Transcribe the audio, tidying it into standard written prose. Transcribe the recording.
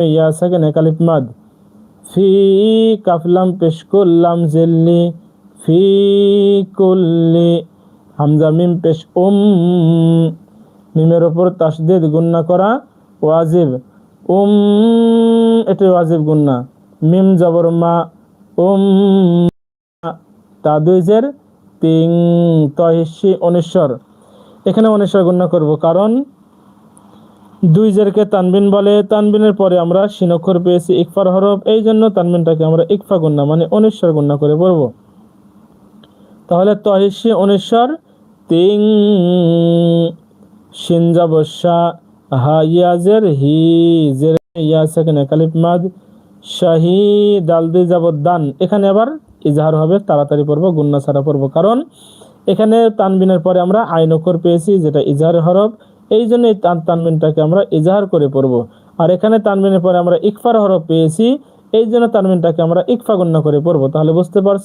ইয়া সাকিন এক আলিফ মাদ, ফি কাফ লাম পেশ কুল্লাম জিল্লি, ফি কুল্লি, হামজা মিম পেশ মিমের উপর তাসদীদ গুন্না করা ওয়াজিব, এটা ওয়াজিব গুন্না, মিম জবর মা, তা দুই জের তিং, তহিসি অনিশ্বর। এখানে অনিশ্বর গুন্না করব, কারণ দুই জেরকে তানবিন বলে, তানবিনের পরে আমরা শিন অক্ষর পেয়েছি ইকফার হরফ, এই জন্য তানবিনটাকে আমরা ইকফা গুন্না মানে অনিশ্বর গুন্না করে পড়ব। তাহলে তহিসি অনিশ্বর তিং, শিন জাবসা, হা ইয়া জের হি, জের ইয়া সাকিন এক আলিফ মাদ, শাহি, দাল দুই যাবত দান। এখানে আবার ইজহার হবে, তাড়াতাড়ি পড়বো, গুন্না ছাড়া পড়বো, কারণ এখানে তানবিনের পরে আমরা আইন অক্ষর পেয়েছি যেটা ইজহার হরফ, এই জন্য এই তানবিনটাকে আমরা ইজহার করে পড়বো। আর এখানে তানবিনের পরে আমরা ইকফার হরফ পেয়েছি, এই জন্য তানবিনটাকে আমরা ইকফা গুন্না করে পড়বো। তাহলে বুঝতে পারছি